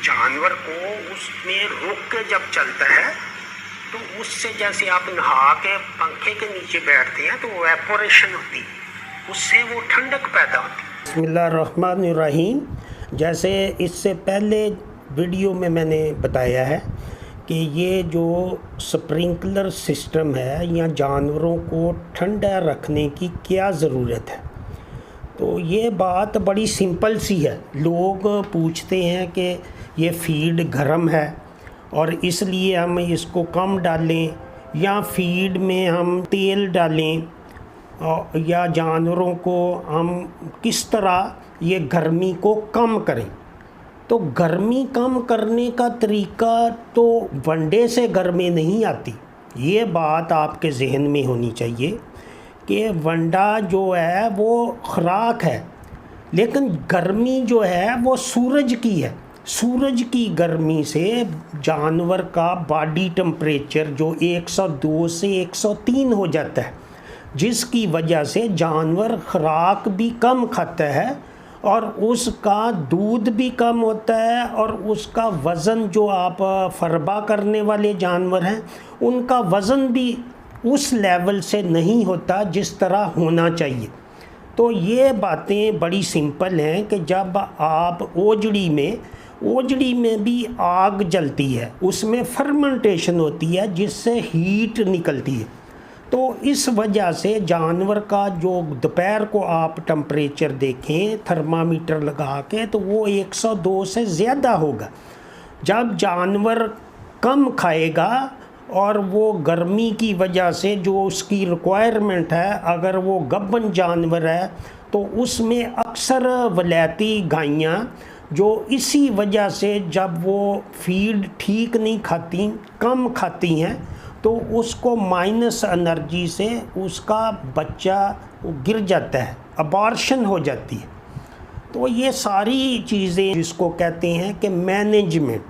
जानवर को उसमें रोक के जब चलता है तो उससे जैसे आप नहा के पंखे के नीचे बैठते हैं तो एवेपोरेशन होती है, उससे वो ठंडक पैदा होती है। बिस्मिल्लाहिर्रहमानिर्रहीम। जैसे इससे पहले वीडियो में मैंने बताया है कि ये जो स्प्रिंकलर सिस्टम है या जानवरों को ठंडा रखने की क्या ज़रूरत है, तो ये बात बड़ी सिंपल सी है। लोग पूछते हैं कि ये फीड गर्म है और इसलिए हम इसको कम डालें या फीड में हम तेल डालें या जानवरों को हम किस तरह ये गर्मी को कम करें। तो गर्मी कम करने का तरीका तो वनडे से गर्मी नहीं आती, ये बात आपके जहन में होनी चाहिए कि वंडा जो है वो खुराक है, लेकिन गर्मी जो है वो सूरज की है। सूरज की गर्मी से जानवर का बॉडी टेम्परेचर जो 102 से 103 हो जाता है, जिसकी वजह से जानवर खुराक भी कम खाता है और उसका दूध भी कम होता है और उसका वज़न, जो आप फरबा करने वाले जानवर हैं उनका वज़न भी उस लेवल से नहीं होता जिस तरह होना चाहिए। तो ये बातें बड़ी सिंपल हैं कि जब आप ओजड़ी में भी आग जलती है, उसमें फर्मेंटेशन होती है जिससे हीट निकलती है। तो इस वजह से जानवर का जो दोपहर को आप टेम्परेचर देखें थर्मामीटर लगा के तो वो 102 से ज़्यादा होगा। जब जानवर कम खाएगा और वो गर्मी की वजह से जो उसकी रिक्वायरमेंट है, अगर वो गब्बन जानवर है तो उसमें अक्सर वलैती गायें जो इसी वजह से जब वो फीड ठीक नहीं खाती, कम खाती हैं, तो उसको माइनस एनर्जी से उसका बच्चा गिर जाता है, अबॉर्शन हो जाती है। तो ये सारी चीज़ें जिसको कहते हैं कि मैनेजमेंट,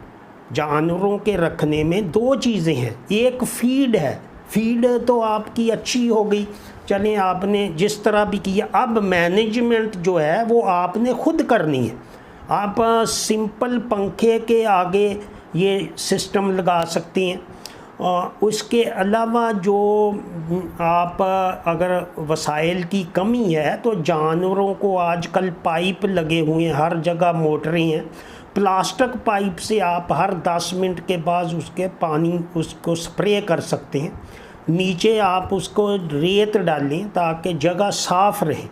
जानवरों के रखने में दो चीज़ें हैं। एक फीड है, फीड तो आपकी अच्छी हो गई, चलें आपने जिस तरह भी किया। अब मैनेजमेंट जो है वो आपने खुद करनी है। आप सिंपल पंखे के आगे ये सिस्टम लगा सकते हैं। उसके अलावा जो आप अगर वसाइल की कमी है तो जानवरों को आजकल पाइप लगे हुए हैं, हर जगह मोटरें हैं, प्लास्टिक पाइप से आप हर 10 मिनट के बाद उसके पानी उसको स्प्रे कर सकते हैं। नीचे आप उसको रेत डालें ताकि जगह साफ़ रहे।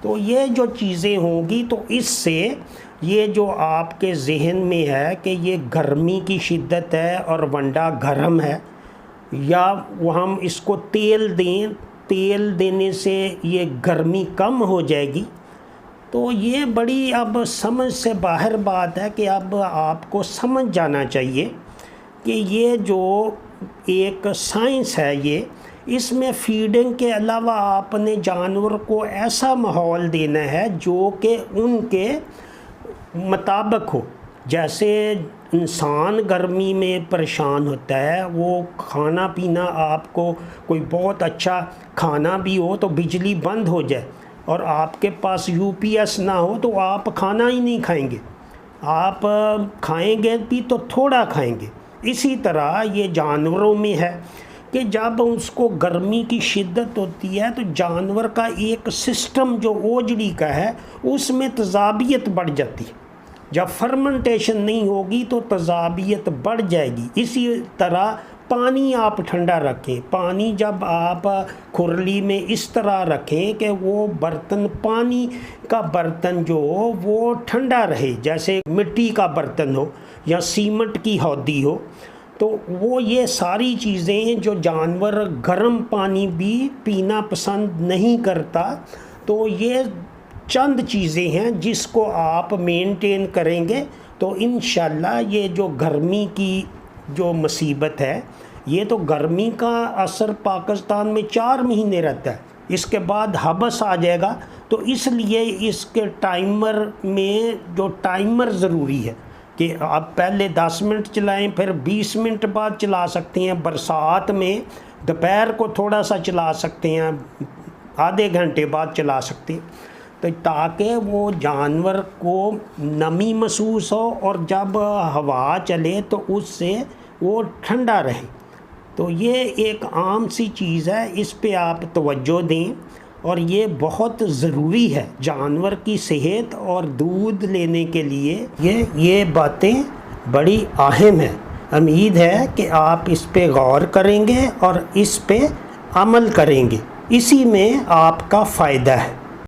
तो ये जो चीज़ें होंगी तो इससे ये जो आपके जहन में है कि ये गर्मी की शिद्दत है और वंडा गर्म है, या वो हम इसको तेल दें, तेल देने से ये गर्मी कम हो जाएगी, तो ये बड़ी अब समझ से बाहर बात है कि अब आपको समझ जाना चाहिए कि ये जो एक साइंस है, ये इसमें फीडिंग के अलावा आपने जानवर को ऐसा माहौल देना है जो कि उनके मुताबिक हो। जैसे इंसान गर्मी में परेशान होता है, वो खाना पीना, आपको कोई बहुत अच्छा खाना भी हो तो बिजली बंद हो जाए और आपके पास यूपीएस ना हो तो आप खाना ही नहीं खाएंगे, आप खाएंगे भी तो थोड़ा खाएंगे। इसी तरह ये जानवरों में है कि जब उसको गर्मी की शिद्दत होती है तो जानवर का एक सिस्टम जो ओजड़ी का है उसमें तज़ाबियत बढ़ जाती है। जब फर्मेंटेशन नहीं होगी तो तज़ाबियत बढ़ जाएगी। इसी तरह पानी आप ठंडा रखें, पानी जब आप खुरली में इस तरह रखें कि वो बर्तन, पानी का बर्तन जो हो वो ठंडा रहे, जैसे मिट्टी का बर्तन हो या सीमेंट की हौदी हो, तो वो ये सारी चीज़ें जो जानवर गर्म पानी भी पीना पसंद नहीं करता, तो ये चंद चीज़ें हैं जिसको आप मेंटेन करेंगे तो इंशाल्लाह ये जो गर्मी की जो मुसीबत है, ये तो गर्मी का असर पाकिस्तान में 4 महीने रहता है, इसके बाद हबस आ जाएगा। तो इसलिए इसके टाइमर में जो टाइमर ज़रूरी है कि आप पहले 10 मिनट चलाएं, फिर 20 मिनट बाद चला सकते हैं। बरसात में दोपहर को थोड़ा सा चला सकते हैं, आधे घंटे बाद चला सकते हैं। تو تاکہ وہ جانور کو نمی محسوس ہو اور جب ہوا چلے تو اس سے وہ ٹھنڈا رہے۔ تو یہ ایک عام سی چیز ہے، اس پہ آپ توجہ دیں، اور یہ بہت ضروری ہے جانور کی صحت اور دودھ لینے کے لیے۔ یہ باتیں بڑی اہم ہیں۔ امید ہے کہ آپ اس پہ غور کریں گے اور اس پہ عمل کریں گے، اسی میں آپ کا فائدہ ہے۔